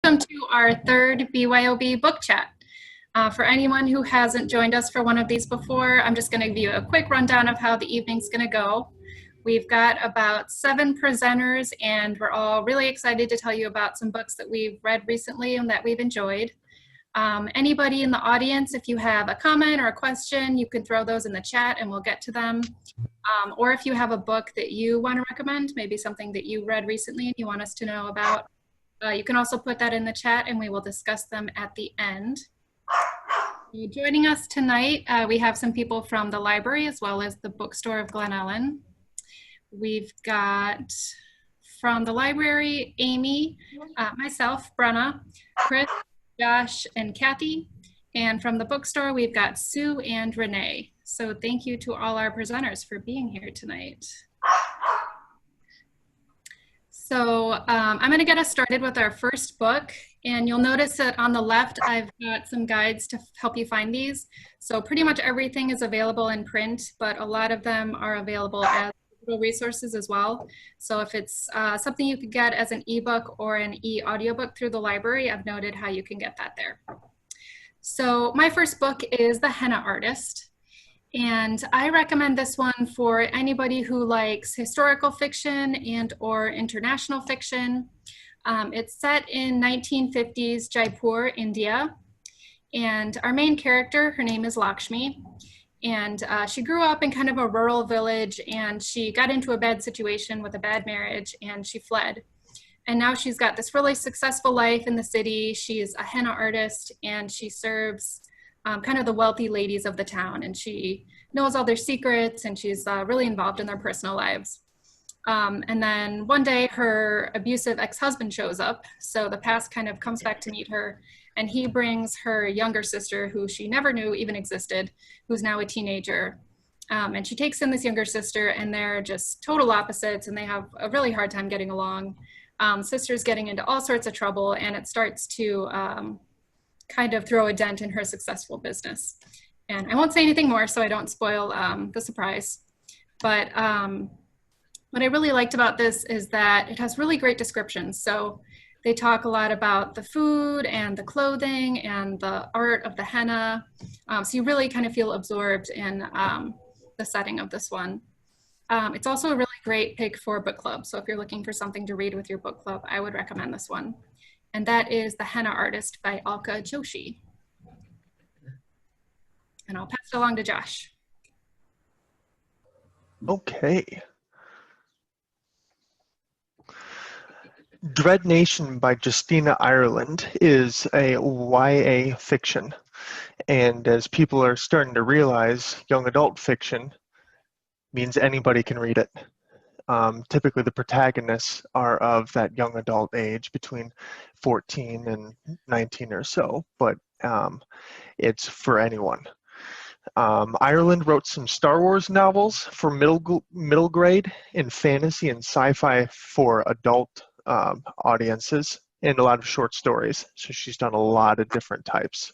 welcome to our third BYOB book chat. For anyone who hasn't joined us for one of these before, I'm just going to give you a quick rundown of how the evening's going to go. We've got about 7 presenters, and we're all really excited to tell you about some books that we've read recently and that we've enjoyed. Anybody in the audience, if you have a comment or a question, you can throw those in the chat and we'll get to them. Or if you have a book that you want to recommend, maybe something that you read recently and you want us to know about, you can also put that in the chat and we will discuss them at the end. Joining us tonight, we have some people from the library as well as the bookstore of Glen Ellen. We've got from the library, Amy, myself, Brenna, Chris, Josh, and Kathy. And from the bookstore, we've got Sue and Renee. So thank you to all our presenters for being here tonight. So I'm going to get us started with our first book. And you'll notice that on the left, I've got some guides to help you find these. So pretty much everything is available in print, but a lot of them are available as digital resources as well. So if it's something you could get as an ebook or an e-audiobook through the library, I've noted how you can get that there. So my first book is The Henna Artist. And I recommend this one for anybody who likes historical fiction and or international fiction. It's set in 1950s Jaipur, India. And our main character, her name is Lakshmi. And she grew up in kind of a rural village, and she got into a bad situation with a bad marriage, and she fled. And now she's got this really successful life in the city. She's a henna artist, and she serves kind of the wealthy ladies of the town, and she knows all their secrets, and she's really involved in their personal lives. And then one day her abusive ex-husband shows up, so the past kind of comes back to meet her, and he brings her younger sister, who she never knew even existed, who's now a teenager. And she takes in this younger sister, and they're just total opposites, and they have a really hard time getting along. Sister's getting into all sorts of trouble, and it starts to kind of throw a dent in her successful business. And I won't say anything more so I don't spoil the surprise. But what I really liked about this is that it has really great descriptions. So they talk a lot about the food and the clothing and the art of the henna. So you really kind of feel absorbed in the setting of this one. It's also a really great pick for book club. So if you're looking for something to read with your book club, I would recommend this one. And that is The Henna Artist by Alka Joshi. And I'll pass it along to Josh. Okay. Dread Nation by Justina Ireland is a YA fiction. And as people are starting to realize, young adult fiction means anybody can read it. Typically the protagonists are of that young adult age between 14 and 19 or so, but it's for anyone. Ireland wrote some Star Wars novels for middle grade and fantasy and sci-fi for adult audiences, and a lot of short stories. So she's done a lot of different types.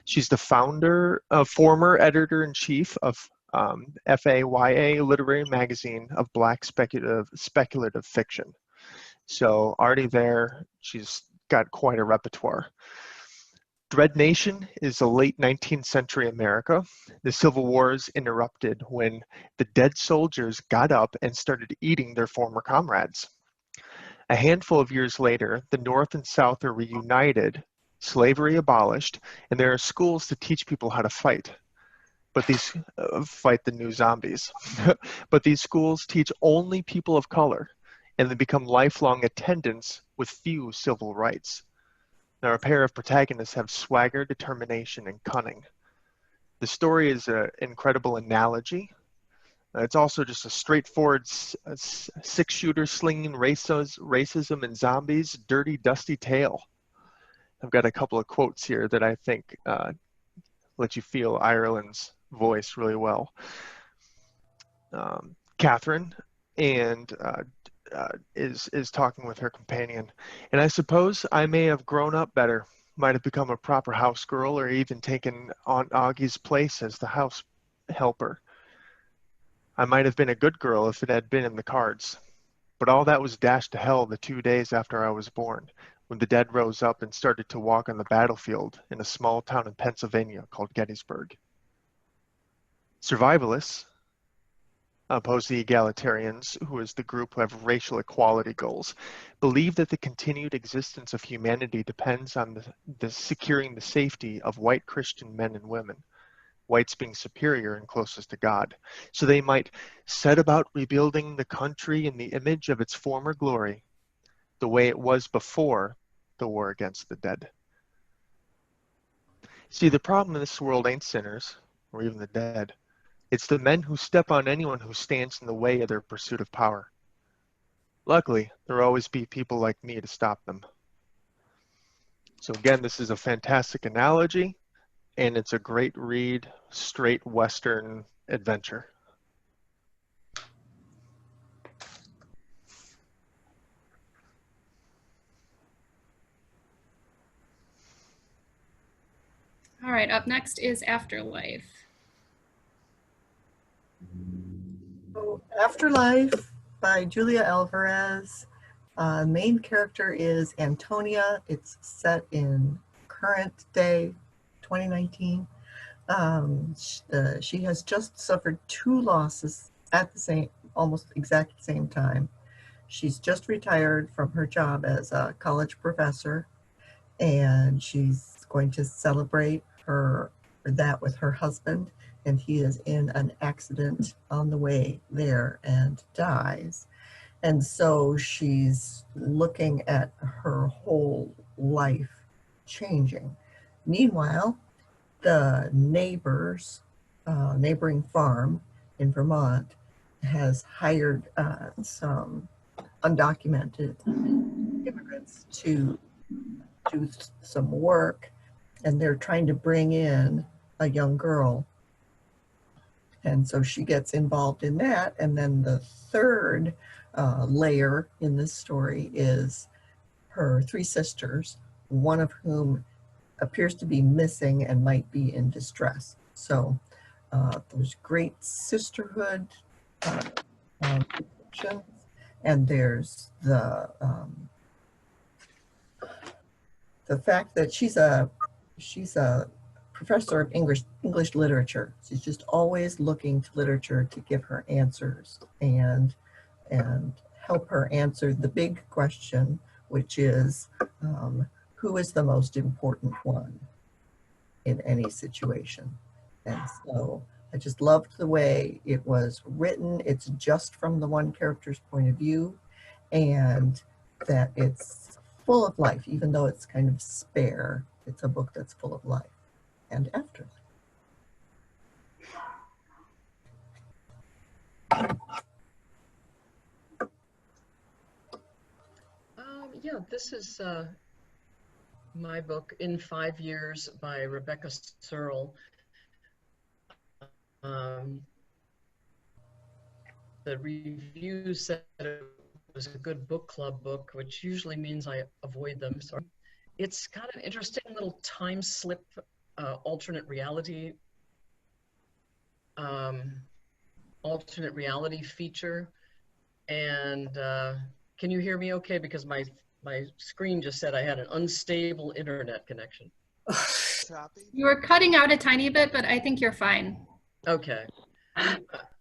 She's the former editor-in-chief of FAYA Literary Magazine of Black Speculative Fiction. So already there, she's got quite a repertoire. Dread Nation is a late 19th century America. The Civil Wars interrupted when the dead soldiers got up and started eating their former comrades. A handful of years later, the North and South are reunited, slavery abolished, and there are schools to teach people how to fight. But these fight the new zombies. But these schools teach only people of color, and they become lifelong attendants with few civil rights. Now, a pair of protagonists have swagger, determination, and cunning. The story is an incredible analogy. It's also just a straightforward six-shooter slinging racism and zombies, dirty, dusty tale. I've got a couple of quotes here that I think let you feel Ireland's voice really well. Catherine is talking with her companion, and I suppose I may have grown up better, might have become a proper house girl, or even taken Aunt Augie's place as the house helper. I might have been a good girl if it had been in the cards, but all that was dashed to hell the 2 days after I was born. when the dead rose up and started to walk on the battlefield in a small town in Pennsylvania called Gettysburg. Survivalists, opposed to the egalitarians, who is the group who have racial equality goals, believe that the continued existence of humanity depends on the securing the safety of white Christian men and women, whites being superior and closest to God. So they might set about rebuilding the country in the image of its former glory, the way it was before the war against the dead. See, the problem in this world ain't sinners, or even the dead. It's the men who step on anyone who stands in the way of their pursuit of power. Luckily, there will always be people like me to stop them. So again, this is a fantastic analogy, and it's a great read, straight Western adventure. All right, up next is Afterlife. So, Afterlife by Julia Alvarez. Main character is Antonia. It's set in current day, 2019. She has just suffered 2 losses at the almost exact same time. She's just retired from her job as a college professor, and she's going to celebrate that with her husband, and he is in an accident on the way there and dies. And so she's looking at her whole life changing. Meanwhile, the neighboring farm in Vermont has hired some undocumented immigrants to do some work, and they're trying to bring in a young girl. And so she gets involved in that. And then the third layer in this story is her 3 sisters, one of whom appears to be missing and might be in distress. So there's great sisterhood depictions, and there's the fact that she's a professor of English literature. She's just always looking to literature to give her answers and help her answer the big question, which is who is the most important one in any situation. And so I just loved the way it was written. It's just from the one character's point of view, and that it's full of life, even though it's kind of spare. It's a book that's full of life and afterlife. Yeah, this is my book, In 5 Years by Rebecca Searle. The review said it was a good book club book, which usually means I avoid them. So it's got an interesting little time slip, alternate reality feature. And can you hear me okay? Because my screen just said I had an unstable internet connection. You were cutting out a tiny bit, but I think you're fine. Okay.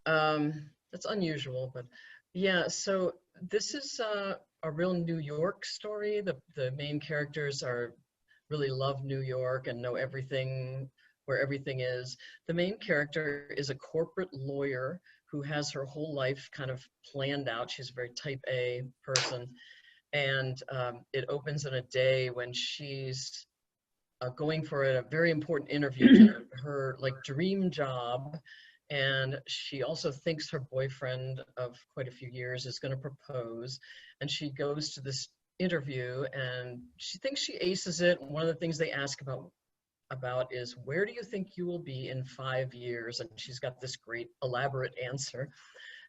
That's unusual, but yeah, so this is a real New York story. The main characters really love New York and know everything, where everything is. The main character is a corporate lawyer who has her whole life kind of planned out. She's a very type A person. And it opens in a day when she's going for a very important interview to her dream job. And she also thinks her boyfriend of quite a few years is going to propose. And she goes to this interview and she thinks she aces it. And one of the things they ask about is, where do you think you will be in 5 years? And she's got this great elaborate answer.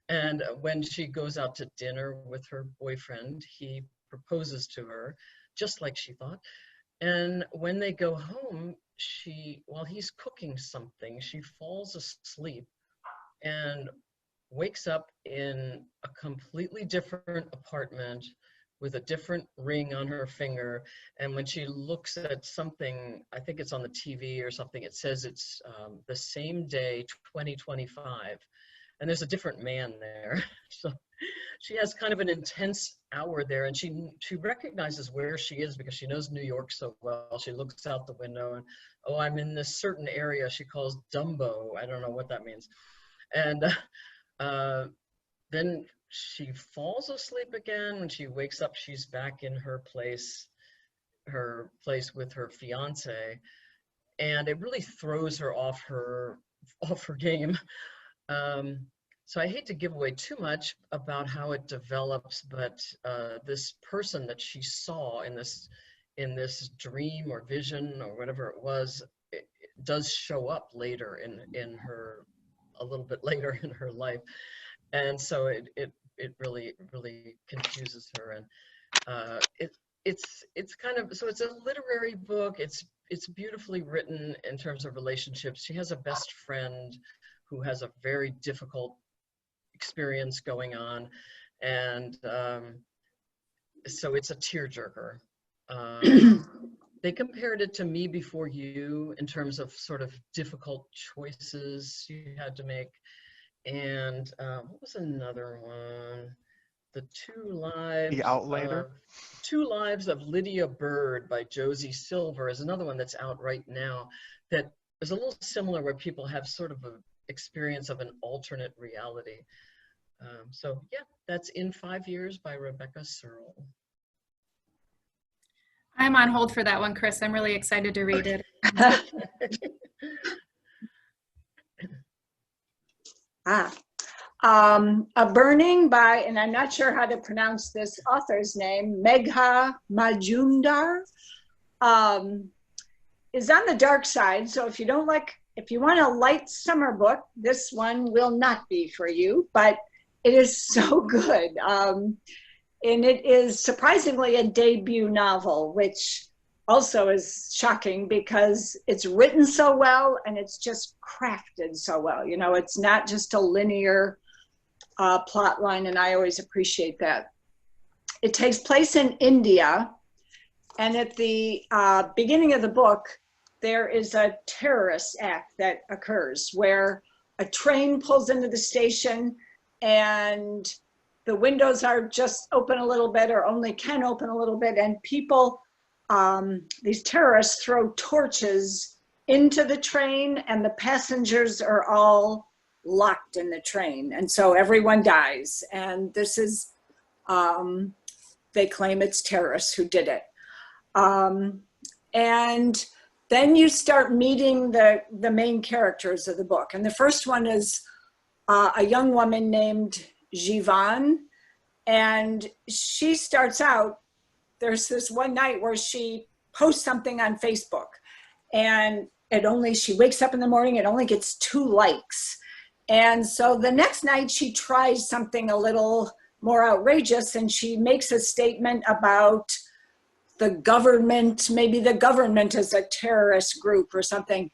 And when she goes out to dinner with her boyfriend, he proposes to her, just like she thought. And when they go home, while he's cooking something, she falls asleep and wakes up in a completely different apartment with a different ring on her finger. And when she looks at something, I think it's on the TV or something, it says it's the same day, 2025. And there's a different man there. So she has kind of an intense hour there, and she recognizes where she is because she knows New York so well. She looks out the window and, oh, I'm in this certain area she calls Dumbo. I don't know what that means. And then she falls asleep again. When she wakes up, she's back in her place with her fiance, and it really throws her off her game. So I hate to give away too much about how it develops, but this person that she saw in this dream or vision or whatever it was, it does show up later in her, a little bit later in her life. And so it really confuses her. And it's kind of, so it's a literary book. It's beautifully written in terms of relationships. She has a best friend who has a very difficult experience going on, and so it's a tearjerker. They compared it to Me Before You in terms of sort of difficult choices you had to make. And what was another one? The Two Lives of Lydia Bird by Josie Silver is another one that's out right now that is a little similar, where people have sort of an experience of an alternate reality. So yeah, that's In 5 Years by Rebecca Searle. I'm on hold for that one, Chris. I'm really excited to read it. A Burning by, and I'm not sure how to pronounce this author's name, Megha Majumdar, is on the dark side. So if you want a light summer book, this one will not be for you, but it is so good. And it is surprisingly a debut novel, which also is shocking because it's written so well and it's just crafted so well. You know, it's not just a linear plot line, and I always appreciate that. It takes place in India, and at the beginning of the book, there is a terrorist act that occurs where a train pulls into the station and the windows are just open a little bit, or only can open a little bit, and people, these terrorists throw torches into the train, and the passengers are all locked in the train, and so everyone dies. And this is, they claim it's terrorists who did it. And then you start meeting the main characters of the book. And the first one is a young woman named Jivan, and she starts out, there's this one night where she posts something on Facebook, and she wakes up in the morning, it only gets 2 likes. And so the next night she tries something a little more outrageous, and she makes a statement about the government, maybe the government is a terrorist group or something.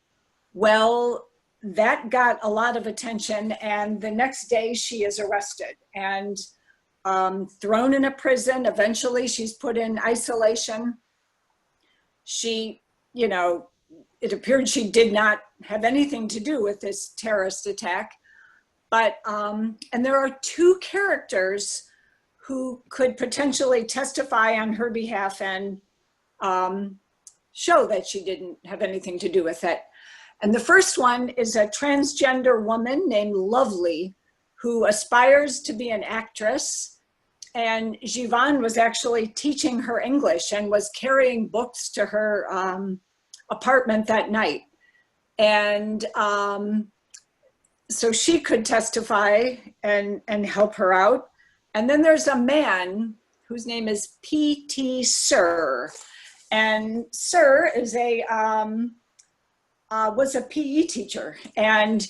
Well, that got a lot of attention, and the next day she is arrested and thrown in a prison. Eventually she's put in isolation. She, you know, it appeared she did not have anything to do with this terrorist attack. But, and there are 2 characters who could potentially testify on her behalf and show that she didn't have anything to do with it. And the first one is a transgender woman named Lovely, who aspires to be an actress. And Jivan was actually teaching her English and was carrying books to her apartment that night. And so she could testify and help her out. And then there's a man whose name is P.T. Sir. And Sir is was a PE teacher. And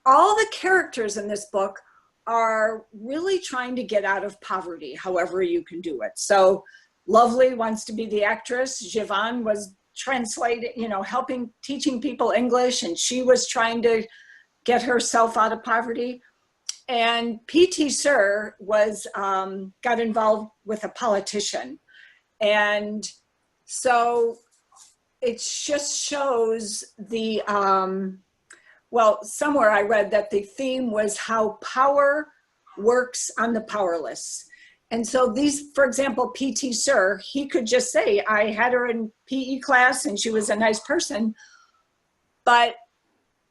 all the characters in this book are really trying to get out of poverty, however you can do it. So Lovely wants to be the actress. Jivan was translating, you know, teaching people English, and she was trying to get herself out of poverty. And P.T. Sir was, got involved with a politician. And so it just shows the, well, somewhere I read that the theme was how power works on the powerless. And so these, for example, P.T. Sir, he could just say, I had her in PE class and she was a nice person. But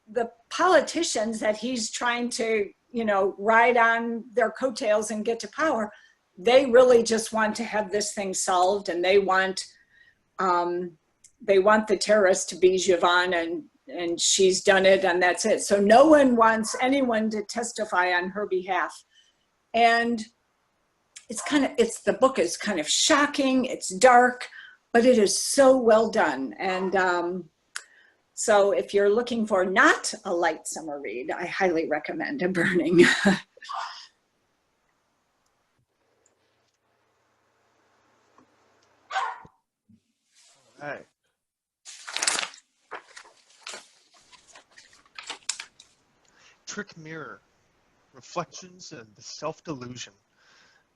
the politicians that he's trying to, you know, ride on their coattails and get to power, they really just want to have this thing solved, and they want the terrorist to be Siobhan, and she's done it, and that's it. So no one wants anyone to testify on her behalf. And the book is kind of shocking, it's dark, but it is so well done. And so if you're looking for not a light summer read, I highly recommend A Burning. All right. Trick Mirror, Reflections and the Self-Delusion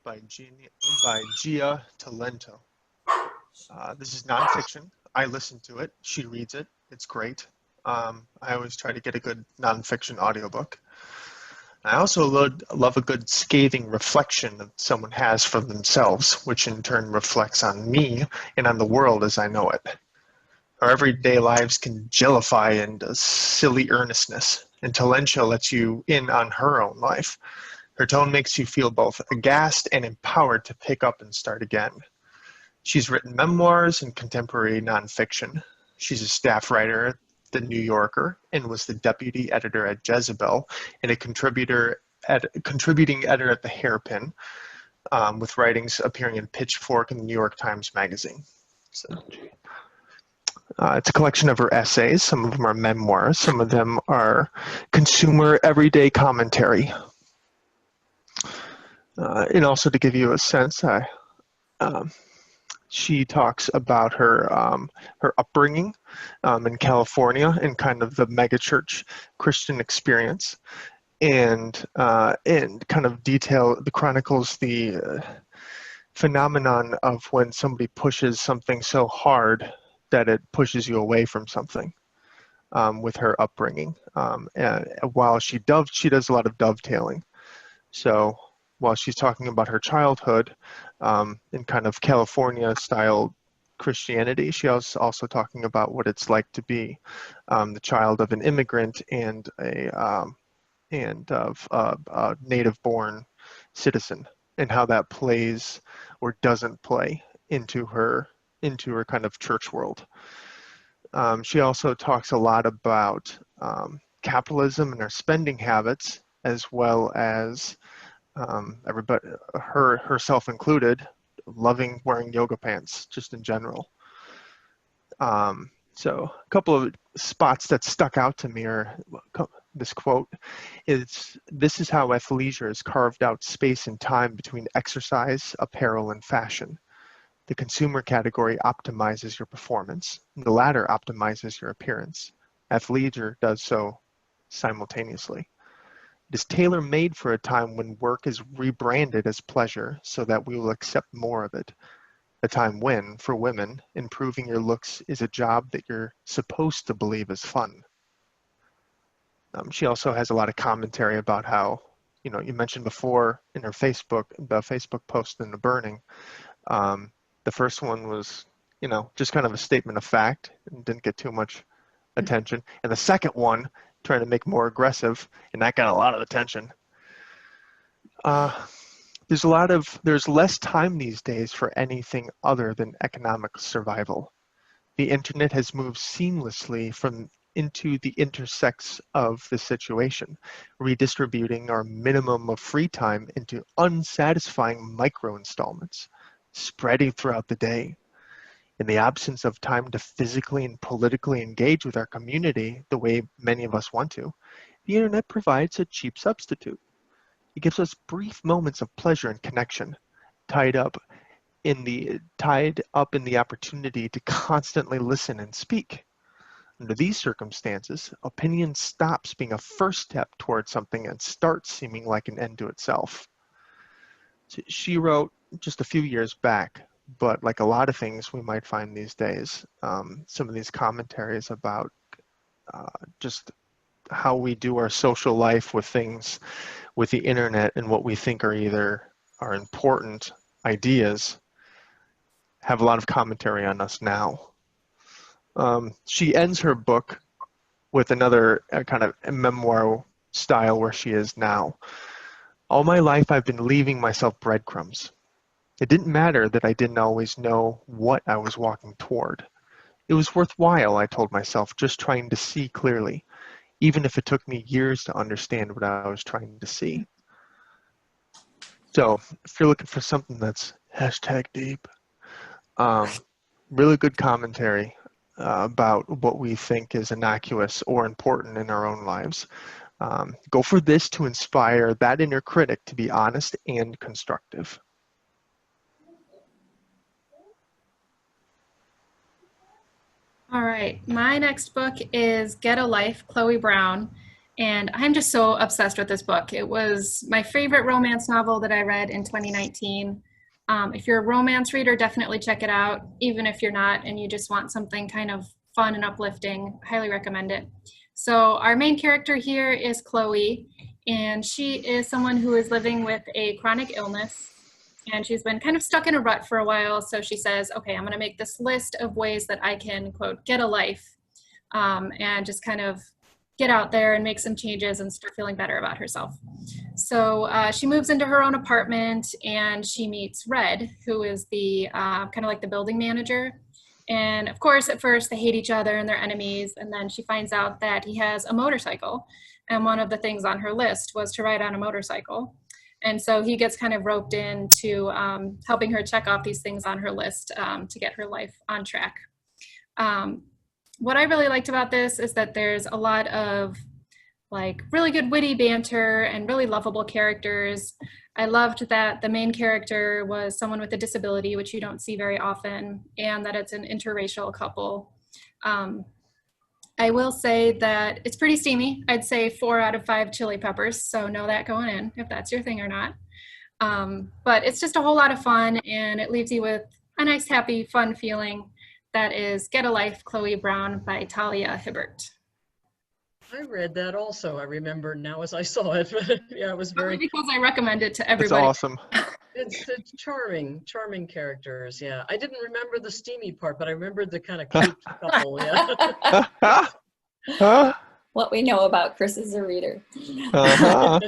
by Gia Talento. This is nonfiction. I listen to it. She reads it. It's great. I always try to get a good nonfiction audiobook. I also love a good scathing reflection that someone has for themselves, which in turn reflects on me and on the world as I know it. Our everyday lives can jellify into silly earnestness, and Talento lets you in on her own life. Her tone makes you feel both aghast and empowered to pick up and start again. She's written memoirs and contemporary nonfiction. She's a staff writer at The New Yorker and was the deputy editor at Jezebel and a contributing editor at The Hairpin, with writings appearing in Pitchfork and the New York Times Magazine. So, it's a collection of her essays. Some of them are memoirs. Some of them are consumer everyday commentary. And also to give you a sense, she talks about her her upbringing in California and kind of the megachurch Christian experience, and kind of chronicles the phenomenon of when somebody pushes something so hard that it pushes you away from something, with her upbringing. And while she does a lot of dovetailing. So while she's talking about her childhood in kind of California-style Christianity, she was also talking about what it's like to be the child of an immigrant and of a native-born citizen, and how that plays or doesn't play into her kind of church world. She also talks a lot about capitalism and our spending habits, as well as everybody, herself included, loving wearing yoga pants just in general. So a couple of spots that stuck out to me are this quote is, "This is how athleisure has carved out space and time between exercise, apparel, and fashion. The consumer category optimizes your performance. The latter optimizes your appearance. Athleisure does so simultaneously. It is tailor-made for a time when work is rebranded as pleasure so that we will accept more of it. A time when, for women, improving your looks is a job that you're supposed to believe is fun." She also has a lot of commentary about how, you mentioned before in her Facebook post in The Burning, the first one was, just kind of a statement of fact and didn't get too much attention. And the second one, trying to make more aggressive, and that got a lot of attention. There's less time these days for anything other than economic survival. The internet has moved seamlessly into the intersects of the situation, redistributing our minimum of free time into unsatisfying micro installments, spreading throughout the day. In the absence of time to physically and politically engage with our community the way many of us want to, the internet provides a cheap substitute. It gives us brief moments of pleasure and connection, tied up in the opportunity to constantly listen and speak. Under these circumstances, opinion stops being a first step towards something and starts seeming like an end to itself. So she wrote just a few years back, but like a lot of things we might find these days, some of these commentaries about just how we do our social life with things, with the internet, and what we think are either are important ideas, have a lot of commentary on us now. She ends her book with another kind of memoir style where she is now. All my life I've been leaving myself breadcrumbs. It didn't matter that I didn't always know what I was walking toward. It was worthwhile, I told myself, just trying to see clearly, even if it took me years to understand what I was trying to see. So if you're looking for something that's #deep, really good commentary about what we think is innocuous or important in our own lives. Go for this to inspire that inner critic to be honest and constructive. All right, my next book is Get a Life, Chloe Brown, and I'm just so obsessed with this book. It was my favorite romance novel that I read in 2019. If you're a romance reader, definitely check it out. Even if you're not and you just want something kind of fun and uplifting, highly recommend it. So our main character here is Chloe, and she is someone who is living with a chronic illness. And she's been kind of stuck in a rut for a while. So she says, okay, I'm going to make this list of ways that I can, quote, get a life, and just kind of get out there and make some changes and start feeling better about herself. So she moves into her own apartment and she meets Red, who is the kind of like the building manager. And of course, at first they hate each other and they're enemies. And then she finds out that he has a motorcycle. And one of the things on her list was to ride on a motorcycle. And so he gets kind of roped into helping her check off these things on her list to get her life on track. What I really liked about this is that there's a lot of like really good witty banter and really lovable characters. I loved that the main character was someone with a disability, which you don't see very often, and that it's an interracial couple. I will say that it's pretty steamy. I'd say 4 out of 5 chili peppers, so know that going in if that's your thing or not. But it's just a whole lot of fun, and it leaves you with a nice, happy, fun feeling. That is Get a Life, Chloe Brown by Talia Hibbert. I read that also. I remember now as I saw it. Yeah, it was very. Probably because I recommend it to everybody. It's awesome. It's charming characters. Yeah, I didn't remember the steamy part, but I remembered the kind of cute couple. Yeah. What we know about Chris as a reader. Uh-huh.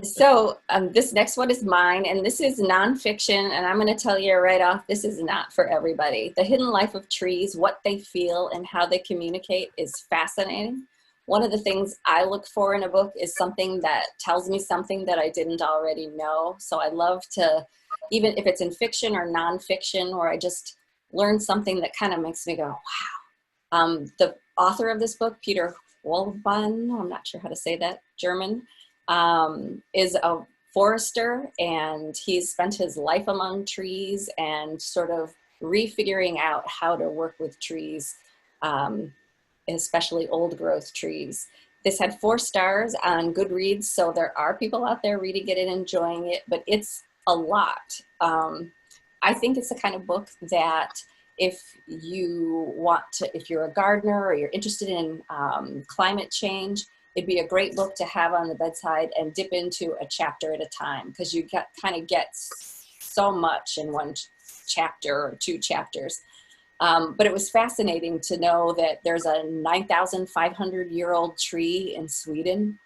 So this next one is mine, and this is nonfiction, and I'm going to tell you right off, this is not for everybody. The Hidden Life of Trees, what they feel and how they communicate is fascinating. One of the things I look for in a book is something that tells me something that I didn't already know. So I love to, even if it's in fiction or nonfiction, or I just learn something that kind of makes me go, wow. The author of this book, Peter Wohlleban, I'm not sure how to say that, German, is a forester, and he's spent his life among trees and sort of refiguring out how to work with trees, especially old growth trees. This had 4 stars on Goodreads, so there are people out there reading it and enjoying it, but it's a lot. I think it's the kind of book that if you want to, if you're a gardener or you're interested in climate change, it'd be a great book to have on the bedside and dip into a chapter at a time, because you kind of get so much in one chapter or 2 chapters. But it was fascinating to know that there's a 9,500-year-old tree in Sweden,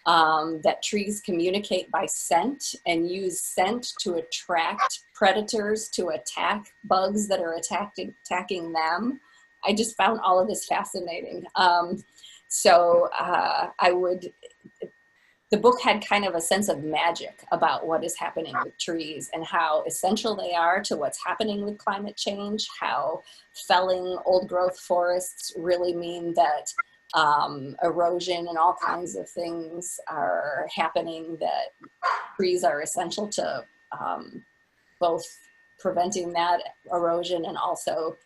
that trees communicate by scent and use scent to attract predators to attack bugs that are attacking them. I just found all of this fascinating. The book had kind of a sense of magic about what is happening with trees and how essential they are to what's happening with climate change, how felling old growth forests really mean that erosion and all kinds of things are happening, that trees are essential to both preventing that erosion and also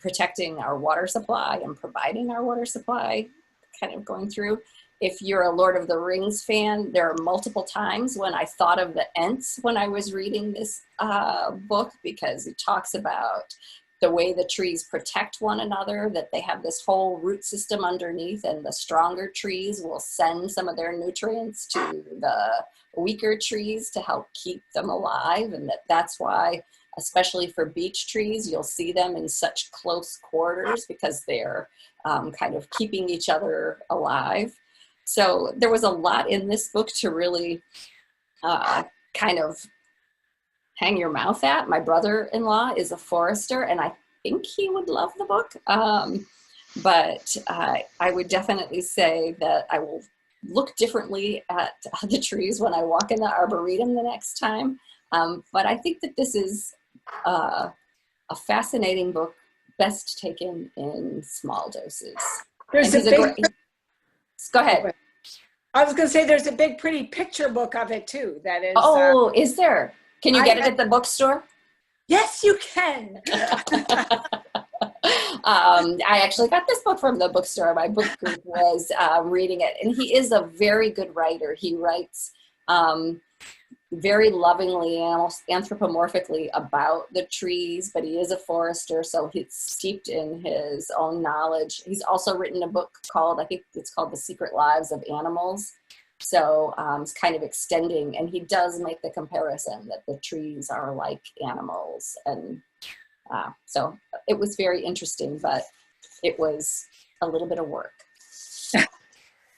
protecting our water supply and providing our water supply, kind of going through. If you're a Lord of the Rings fan, there are multiple times when I thought of the Ents when I was reading this book, because it talks about the way the trees protect one another, that they have this whole root system underneath, and the stronger trees will send some of their nutrients to the weaker trees to help keep them alive. And that's why, especially for beech trees, you'll see them in such close quarters, because they're kind of keeping each other alive. So there was a lot in this book to really kind of hang your mouth at. My brother-in-law is a forester, and I think he would love the book. But I would definitely say that I will look differently at the trees when I walk in the Arboretum the next time. But I think that this is a fascinating book, best taken in small doses. Go ahead. I was going to say there's a big, pretty picture book of it too. That is. Oh, is there? Can you get it at the bookstore? Yes, you can. I actually got this book from the bookstore. My book group was reading it, and he is a very good writer. He writes very lovingly and almost anthropomorphically about the trees, but he is a forester, so he's steeped in his own knowledge. He's also written a book called, I think it's called The Secret Lives of Animals. So it's kind of extending, and he does make the comparison that the trees are like animals. And so it was very interesting, but it was a little bit of work.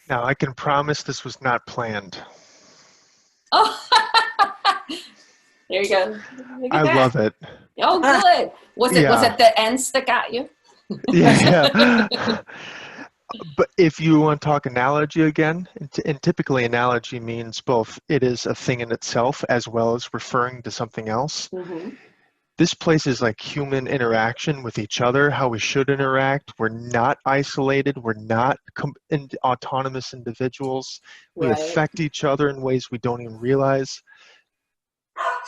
Now, I can promise this was not planned. Oh, there you go. I love it. Oh, good. Was it the Ents that got you? Yeah. But if you want to talk analogy again, and typically analogy means both it is a thing in itself as well as referring to something else. Mm-hmm. This place is like human interaction with each other, how we should interact. We're not isolated. We're not autonomous individuals. We affect each other in ways we don't even realize.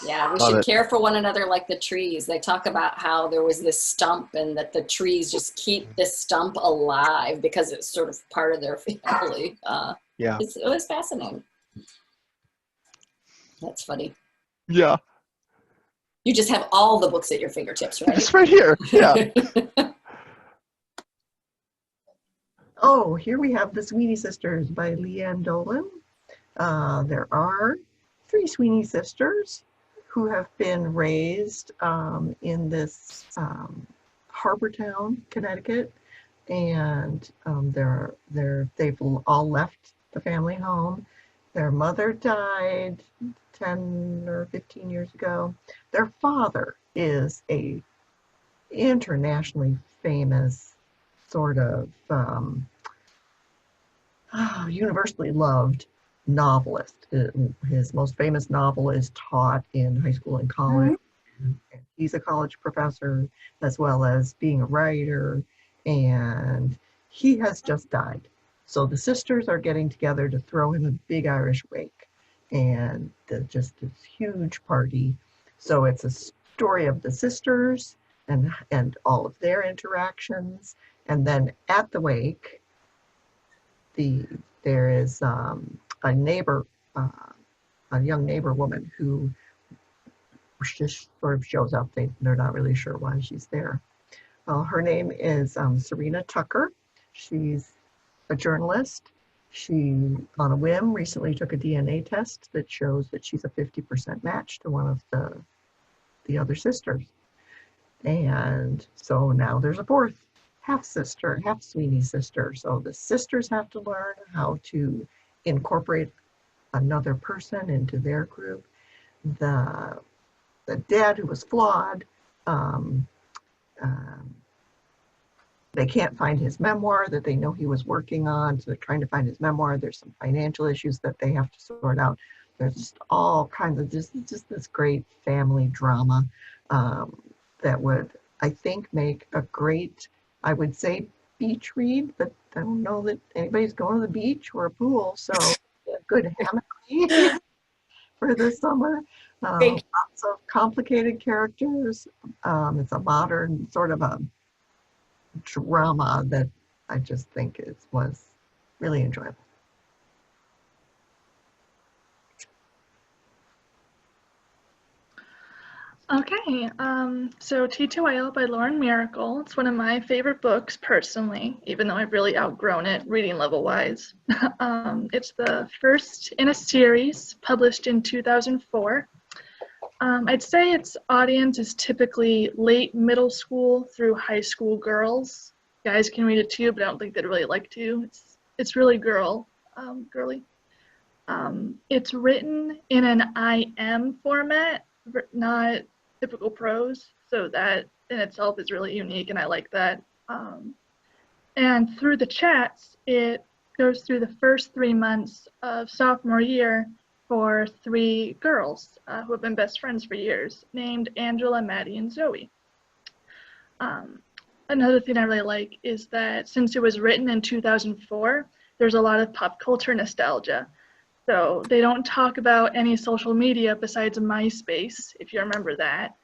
Yeah, we should care for one another like the trees. They talk about how there was this stump, and that the trees just keep this stump alive because it's sort of part of their family. It was fascinating. That's funny. Yeah. You just have all the books at your fingertips, right? It's right here. Yeah. Oh, here we have The Sweeney Sisters by Leanne Dolan. There are 3 Sweeney sisters who have been raised in this harbor town, Connecticut, and they've all left the family home. Their mother died 10 or 15 years ago. Their father is a internationally famous sort of universally loved novelist. His most famous novel is taught in high school and college. And he's a college professor as well as being a writer, and he has just died. So the sisters are getting together to throw him a big Irish wake, and just this huge party. So it's a story of the sisters and all of their interactions. And then at the wake, there is a neighbor, a young neighbor woman who just sort of shows up. They're not really sure why she's there. Her name is Serena Tucker. She's a journalist. She, on a whim, recently took a DNA test that shows that she's a 50% match to one of the other sisters. And so now there's a 4th half-sister, half-Sweeney sister. So the sisters have to learn how to incorporate another person into their group. The dad, who was flawed, they can't find his memoir that they know he was working on, so they're trying to find his memoir. There's some financial issues that they have to sort out. There's just all kinds of just this great family drama that would, I think, make a great, I would say, beach read, but I don't know that anybody's going to the beach or a pool, so a good hammock read for the summer. Thank Lots of complicated characters. It's a modern sort of a drama that I just think was really enjoyable. Okay, so ttyl by Lauren Miracle. It's one of my favorite books personally, even though I've really outgrown it reading level wise. It's the first in a series published in 2004. I'd say its audience is typically late middle school through high school girls. Guys can read it too, but I don't think they'd really like to. It's really girly. It's written in an IM format, not typical prose, so that in itself is really unique, and I like that. And through the chats, it goes through the first 3 months of sophomore year for 3 girls who have been best friends for years, named Angela, Maddie, and Zoe. Another thing I really like is that since it was written in 2004, there's a lot of pop culture nostalgia. So they don't talk about any social media besides MySpace, if you remember that,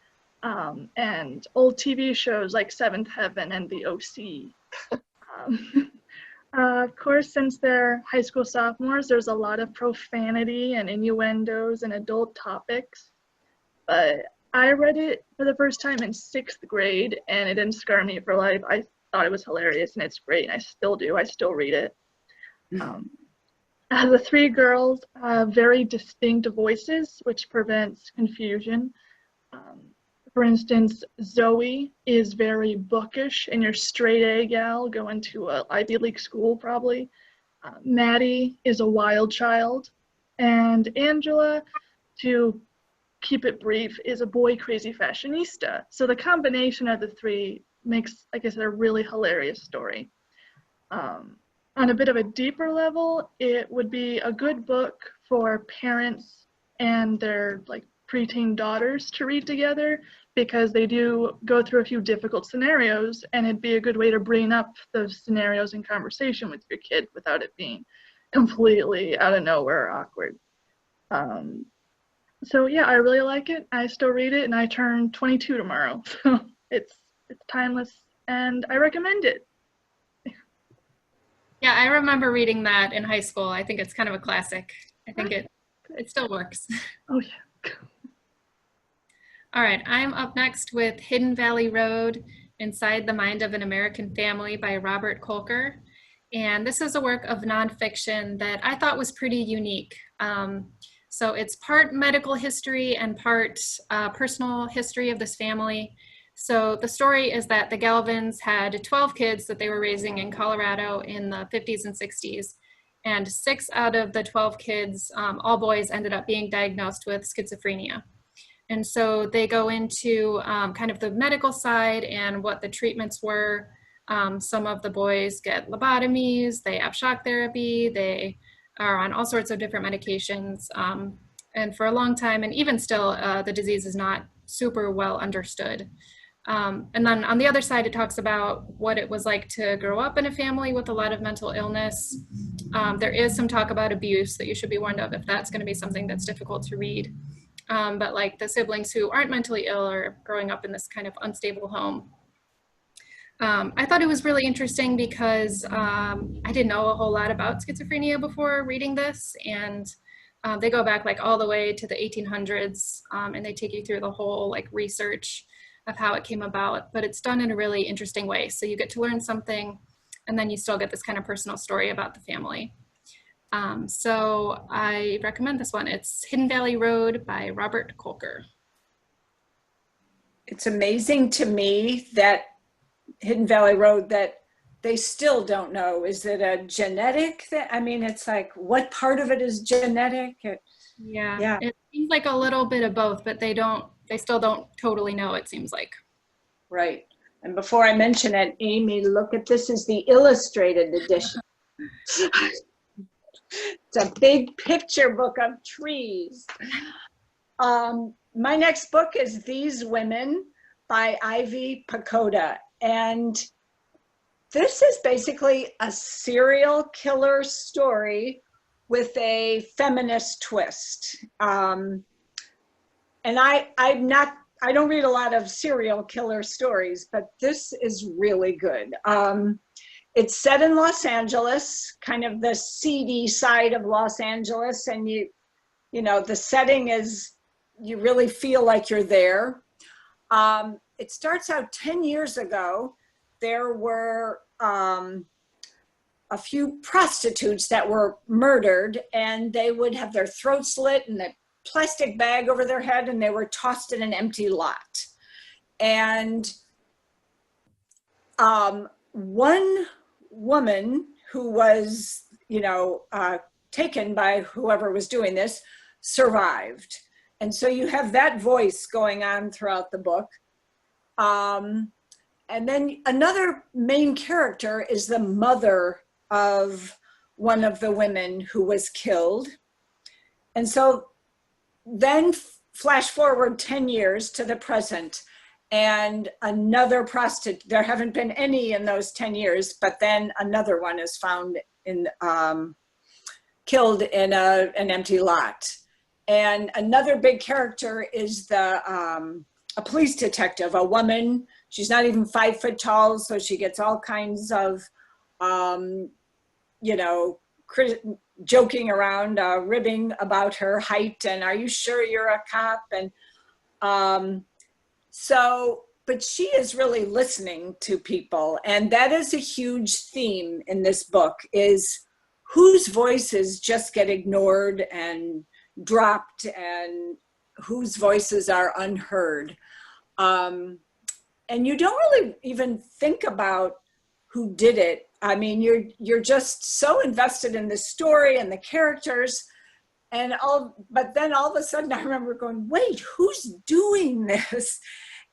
and old TV shows like Seventh Heaven and The OC. Of course, since they're high school sophomores, there's a lot of profanity and innuendos and adult topics. But I read it for the first time in 6th grade, and it didn't scar me for life. I thought it was hilarious, and it's great, and I still do. I still read it. The 3 girls have very distinct voices, which prevents confusion. For instance, Zoe is very bookish and your straight A gal going to an Ivy League school probably. Maddie is a wild child. And Angela, to keep it brief, is a boy crazy fashionista. So the combination of the 3 makes, like I said, a really hilarious story. On a bit of a deeper level, it would be a good book for parents and their preteen daughters to read together, because they do go through a few difficult scenarios, and it'd be a good way to bring up those scenarios in conversation with your kid without it being completely out of nowhere or awkward. So yeah, I really like it. I still read it, and I turn 22 tomorrow. So it's timeless, and I recommend it. Yeah, I remember reading that in high school. I think it's kind of a classic. I think it still works. Oh yeah. All right, I'm up next with Hidden Valley Road, Inside the Mind of an American Family by Robert Kolker. And this is a work of nonfiction that I thought was pretty unique. So it's part medical history and part personal history of this family. So the story is that the Galvins had 12 kids that they were raising in Colorado in the 50s and 60s. And 6 out of the 12 kids, all boys, ended up being diagnosed with schizophrenia. And so they go into kind of the medical side and what the treatments were. Some of the boys get lobotomies, they have shock therapy, they are on all sorts of different medications. And for a long time, and even still, the disease is not super well understood. And then on the other side, it talks about what it was like to grow up in a family with a lot of mental illness. There is some talk about abuse that you should be warned of if that's going to be something that's difficult to read. But like the siblings who aren't mentally ill or growing up in this kind of unstable home. I thought it was really interesting because I didn't know a whole lot about schizophrenia before reading this, and they go back all the way to the 1800s, and they take you through the whole research of how it came about, but it's done in a really interesting way. So you get to learn something, and then you still get this kind of personal story about the family. So I recommend this one. It's Hidden Valley Road by Robert Kolker. It's amazing to me that Hidden Valley Road, that they still don't know. Is it a genetic thing? I mean, it's what part of it is genetic? Yeah, it seems like a little bit of both, but they still don't totally know, it seems like. Right. And before I mention it, Amy, look at this is the illustrated edition. It's a big picture book of trees. My next book is These Women by Ivy Pakoda. And this is basically a serial killer story with a feminist twist. And I don't read a lot of serial killer stories, but this is really good. It's set in Los Angeles, kind of the seedy side of Los Angeles. And you know, the setting is, you really feel like you're there. It starts out 10 years ago. There were a few prostitutes that were murdered, and they would have their throats slit and a plastic bag over their head, and they were tossed in an empty lot. And one woman who was, you know, taken by whoever was doing this survived. And so you have that voice going on throughout the book. And then another main character is the mother of one of the women who was killed. And so then flash forward 10 years to the present, and another prostitute, there haven't been any in those 10 years, but then another one is found in, killed in an empty lot. And another big character is a police detective, a woman. She's not even 5 foot tall, so she gets all kinds of, you know, joking around, ribbing about her height, and are you sure you're a cop? And so, but she is really listening to people. And that is a huge theme in this book, is whose voices just get ignored and dropped, and whose voices are unheard. And you don't really even think about who did it. I mean, you're just so invested in the story and the characters, and but then all of a sudden I remember going, wait, who's doing this?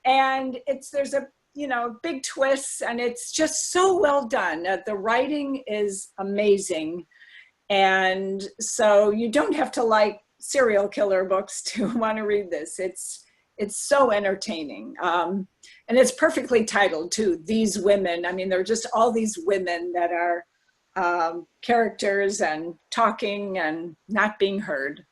And there's a, you know, big twist, and it's just so well done. The writing is amazing. And so you don't have to like serial killer books to want to read this. It's so entertaining. And it's perfectly titled too, These Women. I mean, there are just all these women that are characters and talking and not being heard.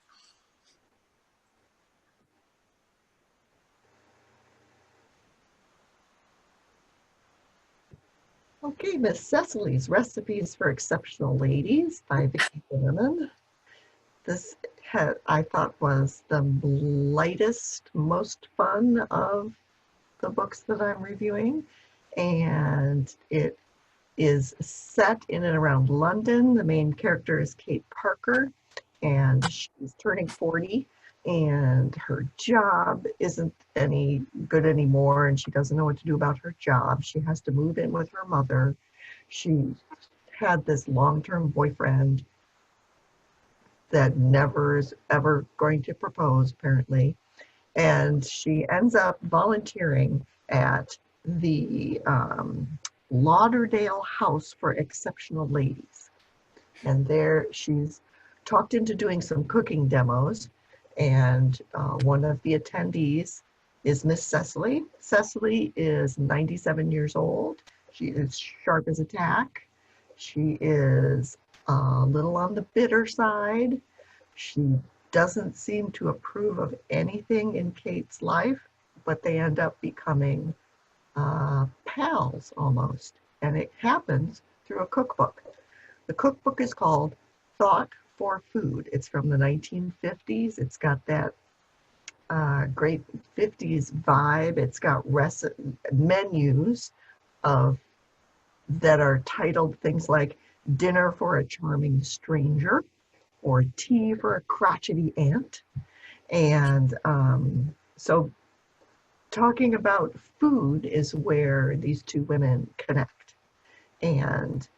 Okay, Miss Cecily's Recipes for Exceptional Ladies by Vicki Bannon. This I thought was the lightest, most fun of the books that I'm reviewing. And it is set in and around London. The main character is Kate Parker, and she's turning 40, and her job isn't any good anymore, and she doesn't know what to do about her job. She has to move in with her mother. She had this long-term boyfriend that never is ever going to propose, apparently. And she ends up volunteering at the Lauderdale House for Exceptional Ladies. And there she's talked into doing some cooking demos. And one of the attendees is Miss Cecily. Cecily is 97 years old. She is sharp as a tack. She is a little on the bitter side. She doesn't seem to approve of anything in Kate's life, but they end up becoming pals almost. And it happens through a cookbook. The cookbook is called Thought for Food. It's from the 1950s. It's got that great 50s vibe. It's got menus that are titled things like Dinner for a Charming Stranger, or Tea for a Crotchety Aunt. And so talking about food is where these two women connect. And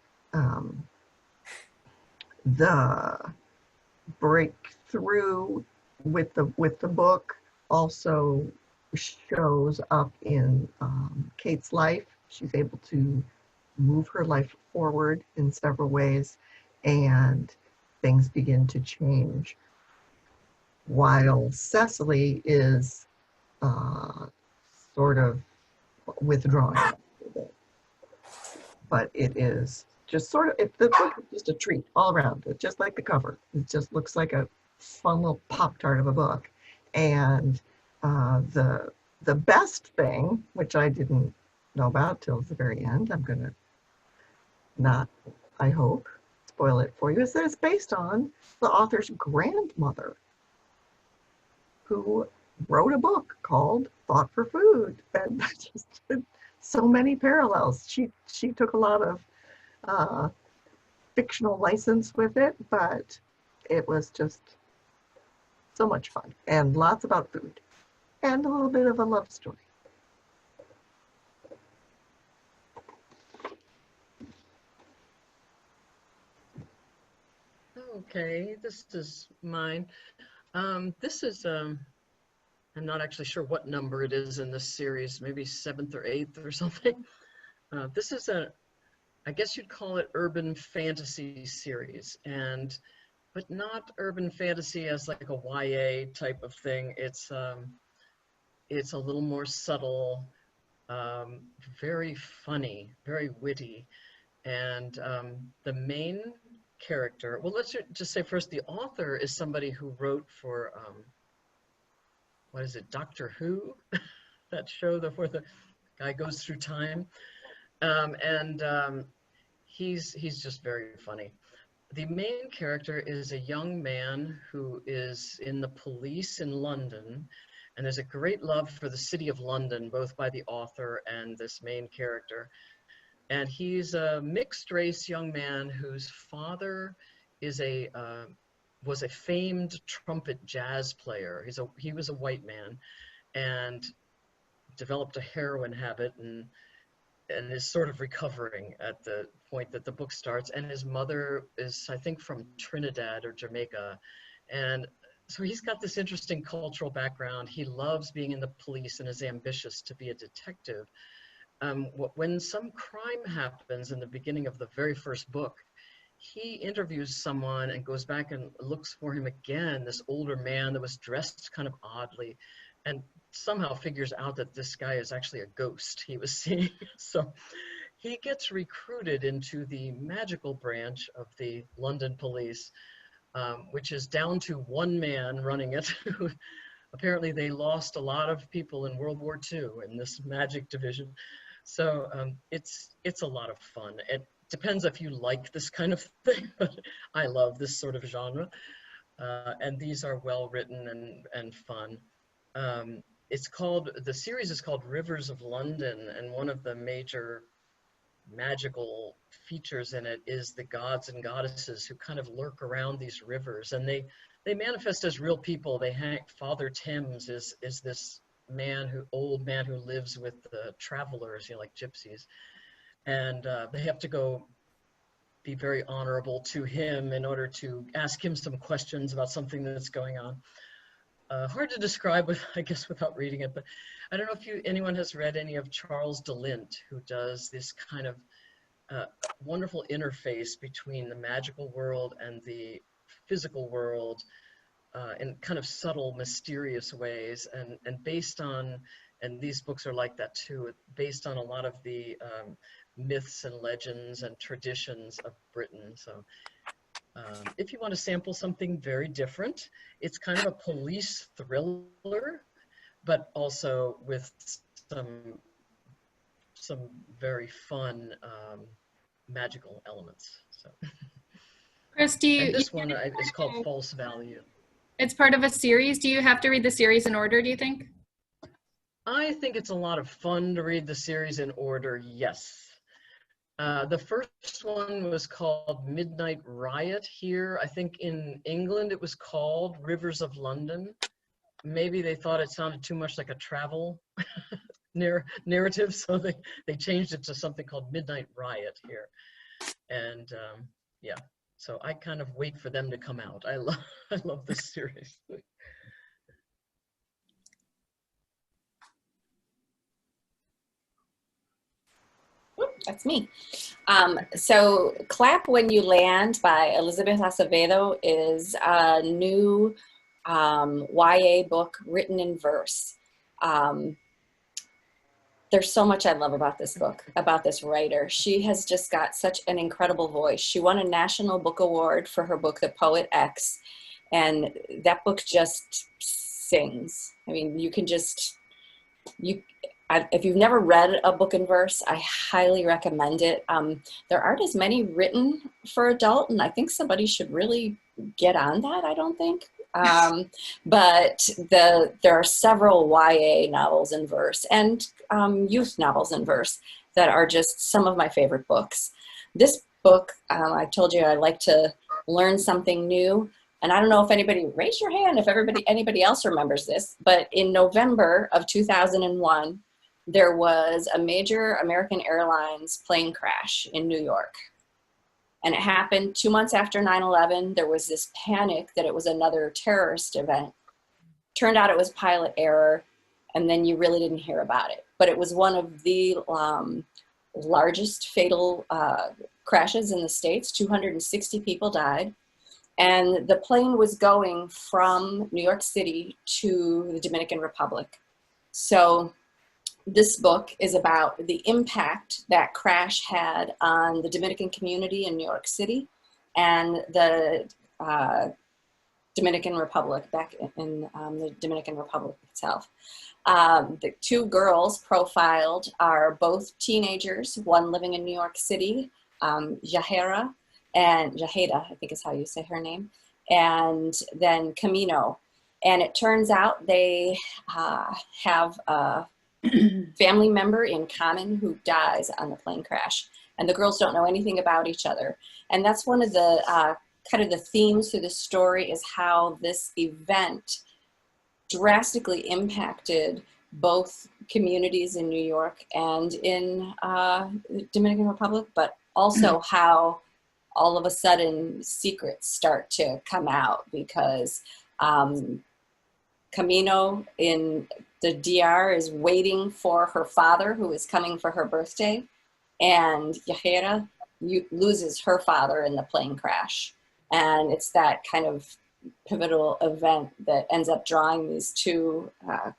the breakthrough with the book also shows up in Kate's life. She's able to move her life forward in several ways, and things begin to change, while Cecily is sort of withdrawing a little bit. But it is just sort of, the book is just a treat all around. It's just like the cover. It just looks like a fun little Pop-Tart of a book. And The best thing, which I didn't know about till the very end, I'm gonna not, I hope, spoil it for you, is that it's based on the author's grandmother, who wrote a book called Thought for Food. And just so many parallels. She took a lot of fictional license with it, but it was just so much fun and lots about food and a little bit of a love story. Okay, this is mine. This is, I'm not actually sure what number it is in this series, maybe 7th or 8th or something. This is I guess you'd call it urban fantasy series, but not urban fantasy as like a YA type of thing. It's a little more subtle, very funny, very witty, and the main character, well, let's just say first, the author is somebody who wrote for, what is it, Doctor Who? That show where the guy goes through time. He's just very funny. The main character is a young man who is in the police in London, and there's a great love for the city of London, both by the author and this main character. And he's a mixed race young man whose father is was a famed trumpet jazz player. He was a white man and developed a heroin habit and is sort of recovering at the point that the book starts. And his mother is, I think, from Trinidad or Jamaica. And so he's got this interesting cultural background. He loves being in the police and is ambitious to be a detective. When some crime happens in the beginning of the very first book, he interviews someone and goes back and looks for him again, this older man that was dressed kind of oddly, and somehow figures out that this guy is actually a ghost he was seeing. So he gets recruited into the magical branch of the London police, which is down to one man running it. Apparently they lost a lot of people in World War II in this magic division. So it's a lot of fun. It depends if you like this kind of thing, but I love this sort of genre. And these are well written and fun. The series is called Rivers of London, and one of the major magical features in it is the gods and goddesses who kind of lurk around these rivers, and they manifest as real people. Father Thames is this old man who lives with the travelers, like gypsies, and they have to go be very honorable to him in order to ask him some questions about something that's going on. Hard to describe, I guess, without reading it, but I don't know if anyone has read any of Charles DeLint, who does this kind of wonderful interface between the magical world and the physical world in kind of subtle, mysterious ways, and based on, and these books are like that too, based on a lot of the myths and legends and traditions of Britain. So if you want to sample something very different, it's kind of a police thriller, but also with some very fun magical elements. So, Chris, and this one is called False Value. It's part of a series. Do you have to read the series in order, do you think? I think it's a lot of fun to read the series in order, yes. The first one was called Midnight Riot here. I think in England it was called Rivers of London. Maybe they thought it sounded too much like a travel narrative, so they changed it to something called Midnight Riot here. And yeah, so I kind of wait for them to come out. I love this series. That's me. So Clap When You Land by Elizabeth Acevedo is a new YA book written in verse. There's so much I love about this book, about this writer. She has just got such an incredible voice. She won a National Book Award for her book, The Poet X, and that book just things. I mean, you can just, if you've never read a book in verse, I highly recommend it. There aren't as many written for adult, and I think somebody should really get on that, I don't think. But there are several YA novels in verse and youth novels in verse that are just some of my favorite books. This book, I told you I like to learn something new. And I don't know if anybody, raise your hand if anybody else remembers this, but in November of 2001, there was a major American Airlines plane crash in New York. And it happened 2 months after 9/11. There was this panic that it was another terrorist event. Turned out it was pilot error, and then you really didn't hear about it. But it was one of the largest fatal crashes in the States. 260 people died. And the plane was going from New York City to the Dominican Republic. So this book is about the impact that crash had on the Dominican community in New York City and the Dominican Republic, back in the Dominican Republic itself. The two girls profiled are both teenagers, one living in New York City, Yahera, and Yaheda, I think is how you say her name, and then Camino. And it turns out they have a family member in common who dies on the plane crash. And the girls don't know anything about each other. And that's one of the kind of the themes through the story, is how this event drastically impacted both communities in New York and in the Dominican Republic, but also how all of a sudden secrets start to come out, because Camino in the DR is waiting for her father, who is coming for her birthday, and Yahera loses her father in the plane crash. And it's that kind of pivotal event that ends up drawing these two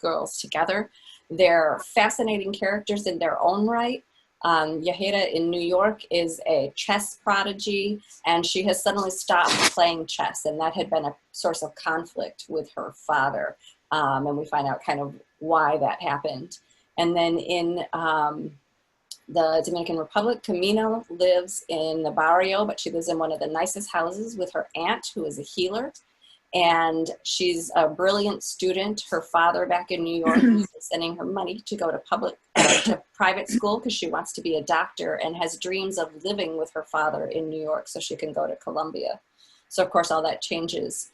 girls together. They're fascinating characters in their own right. Yaheda in New York is a chess prodigy, and she has suddenly stopped playing chess, and that had been a source of conflict with her father. And we find out kind of why that happened. And then in the Dominican Republic, Camino lives in the barrio, but she lives in one of the nicest houses with her aunt, who is a healer. And she's a brilliant student. Her father back in New York is sending her money to go to private school because she wants to be a doctor, and has dreams of living with her father in New York so she can go to Columbia. So of course all that changes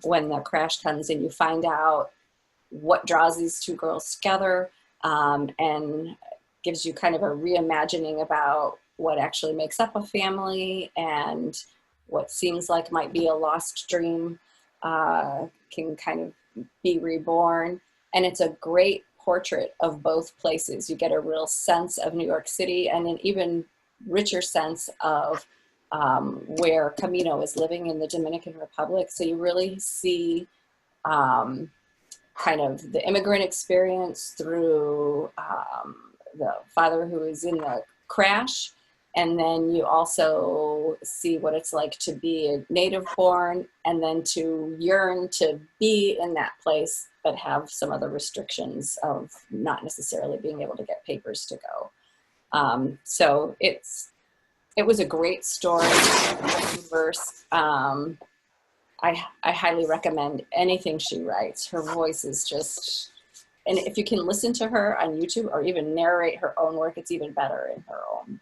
when the crash comes, and you find out what draws these two girls together, and gives you kind of a reimagining about what actually makes up a family, and what seems like might be a lost dream can kind of be reborn. And it's a great portrait of both places. You get a real sense of New York City, and an even richer sense of where Camino is living in the Dominican Republic. So you really see kind of the immigrant experience through the father who is in the crash. And then you also see what it's like to be a native born, and then to yearn to be in that place, but have some of the restrictions of not necessarily being able to get papers to go. So it was a great story, verse. I highly recommend anything she writes. Her voice is just, and if you can listen to her on YouTube or even narrate her own work, it's even better in her own.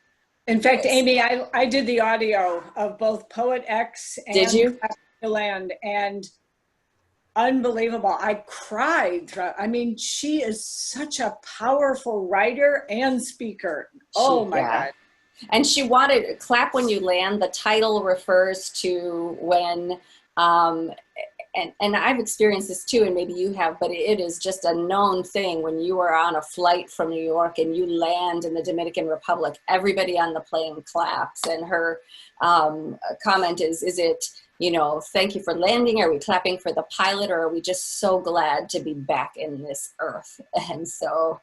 In fact, Amy, I did the audio of both Poet X and Did you? Land, and unbelievable. I cried. I mean, she is such a powerful writer and speaker. Oh my God. And she wanted, clap when you land. The title refers to when, and I've experienced this too, and maybe you have, but it is just a known thing when you are on a flight from New York and you land in the Dominican Republic, everybody on the plane claps. And her comment is it, you know, thank you for landing? Are we clapping for the pilot, or are we just so glad to be back in this earth? And so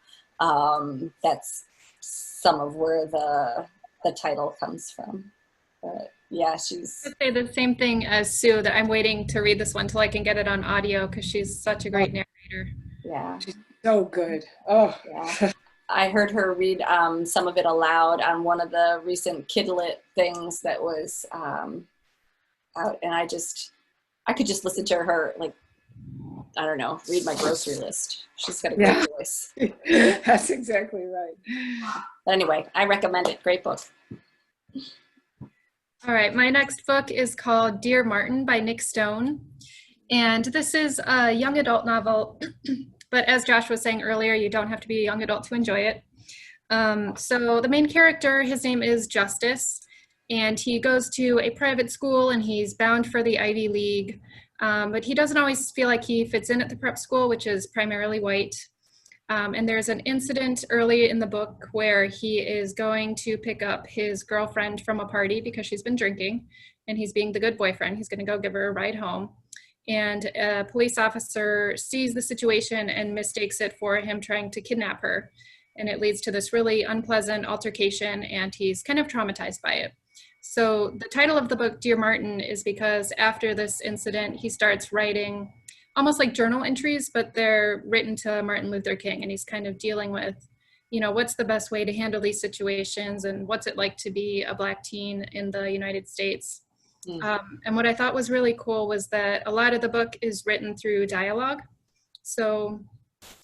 that's some of where the title comes from. But Yeah, she's. I'd say the same thing as Sue, that I'm waiting to read this one till I can get it on audio because she's such a great narrator. Yeah. She's so good. Oh, Yeah. I heard her read some of it aloud on one of the recent Kidlit things that was out, and I could just listen to her, like, I don't know, read my grocery list. She's got a great voice. that's exactly right. But anyway, I recommend it. Great book. All right, my next book is called Dear Martin by Nick Stone. And this is a young adult novel, but as Josh was saying earlier, you don't have to be a young adult to enjoy it. So the main character, his name is Justice, and he goes to a private school and he's bound for the Ivy League, but he doesn't always feel like he fits in at the prep school, which is primarily white. And there's an incident early in the book where he is going to pick up his girlfriend from a party because she's been drinking, and he's being the good boyfriend. He's going to go give her a ride home. And a police officer sees the situation and mistakes it for him trying to kidnap her. And it leads to this really unpleasant altercation, and he's kind of traumatized by it. So the title of the book, Dear Martin, is because after this incident, he starts writing almost like journal entries, but they're written to Martin Luther King, and he's kind of dealing with, you know, what's the best way to handle these situations and what's it like to be a Black teen in the United States. And what I thought was really cool was that a lot of the book is written through dialogue. So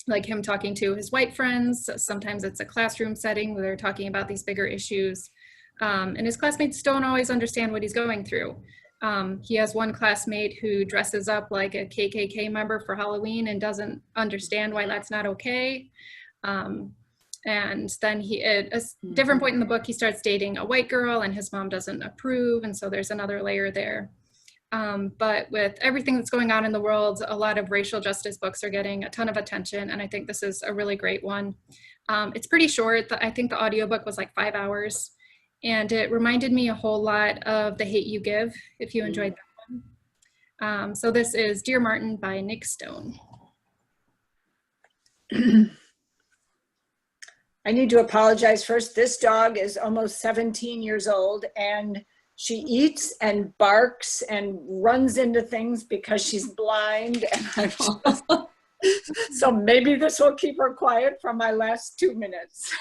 like him talking to his white friends, sometimes it's a classroom setting where they're talking about these bigger issues. And his classmates don't always understand what he's going through. He has one classmate who dresses up like a KKK member for Halloween and doesn't understand why that's not okay. And then at a different point in the book, he starts dating a white girl and his mom doesn't approve. And so there's another layer there. But with everything that's going on in the world, a lot of racial justice books are getting a ton of attention. And I think this is a really great one. It's pretty short. I think the audiobook was like 5 hours. And it reminded me a whole lot of The Hate You Give, if you enjoyed that one. So this is Dear Martin by Nick Stone. I need to apologize first. This dog is almost 17 years old, and she eats and barks and runs into things because she's blind. And so maybe this will keep her quiet for my last 2 minutes.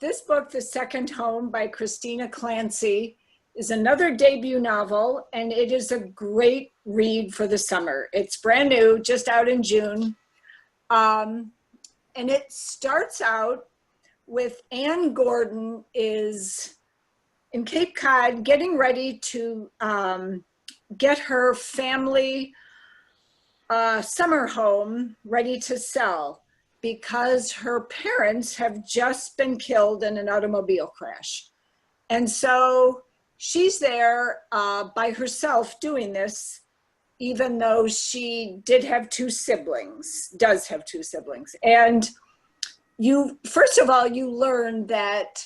This book, The Second Home by Christina Clancy, is another debut novel, and it is a great read for the summer. It's brand new, just out in June. And it starts out with Anne Gordon is in Cape Cod getting ready to get her family summer home ready to sell because her parents have just been killed in an automobile crash. And so she's there by herself doing this, even though she does have two siblings. And first of all, you learn that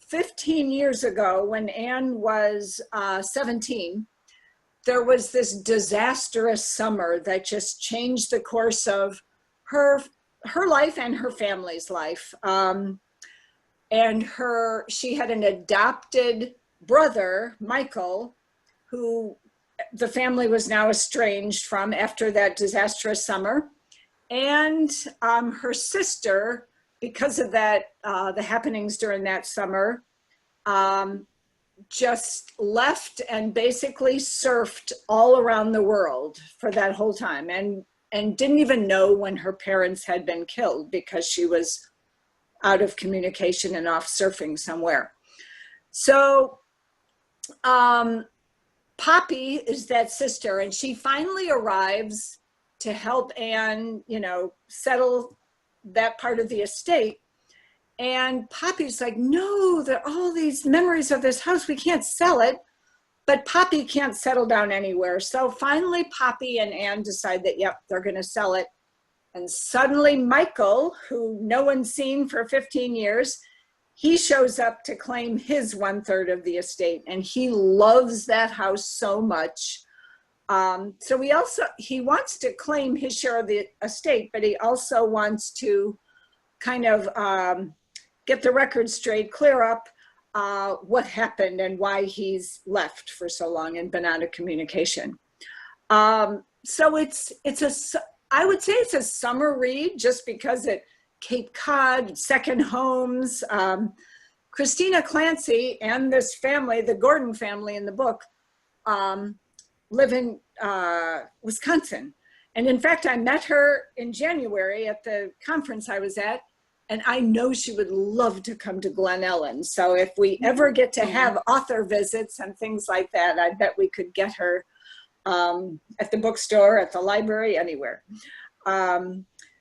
15 years ago, when Anne was 17, there was this disastrous summer that just changed the course of her life and her family's life. And she had an adopted brother, Michael, who the family was now estranged from after that disastrous summer. And her sister, because of that, the happenings during that summer, just left and basically surfed all around the world for that whole time, and didn't even know when her parents had been killed because she was out of communication and off surfing somewhere. So Poppy is that sister, and she finally arrives to help Anne, settle that part of the estate. And Poppy's like, no, there are all these memories of this house, we can't sell it. But Poppy can't settle down anywhere. So finally, Poppy and Anne decide that, yep, they're going to sell it. And suddenly Michael, who no one's seen for 15 years, he shows up to claim his 1/3 of the estate. And he loves that house so much. So he wants to claim his share of the estate, but he also wants to kind of get the record straight, clear up what happened and why he's left for so long and been out of communication. So I would say it's a summer read just because at Cape Cod, second homes, Christina Clancy and this family, the Gordon family in the book, live in Wisconsin. And in fact, I met her in January at the conference I was at, and I know she would love to come to Glen Ellen. So if we ever get to have author visits and things like that, I bet we could get her at the bookstore, at the library, anywhere.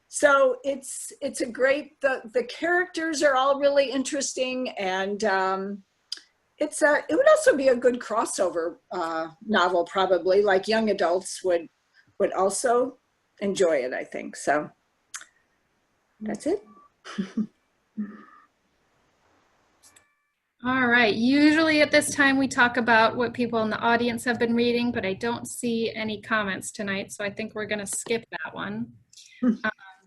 So it's a great, the characters are all really interesting, and it would also be a good crossover novel, probably, like young adults would also enjoy it, I think. So that's it. All right, usually at this time we talk about what people in the audience have been reading, but I don't see any comments tonight, so I think we're gonna skip that one.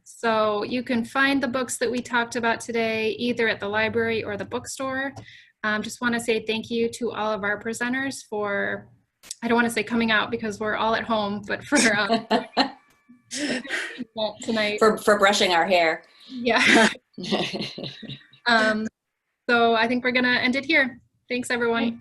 So you can find the books that we talked about today either at the library or the bookstore. Just wanna say thank you to all of our presenters for, I don't wanna say coming out because we're all at home, but for tonight. For brushing our hair. Yeah. So I think we're gonna end it here. Thanks, everyone.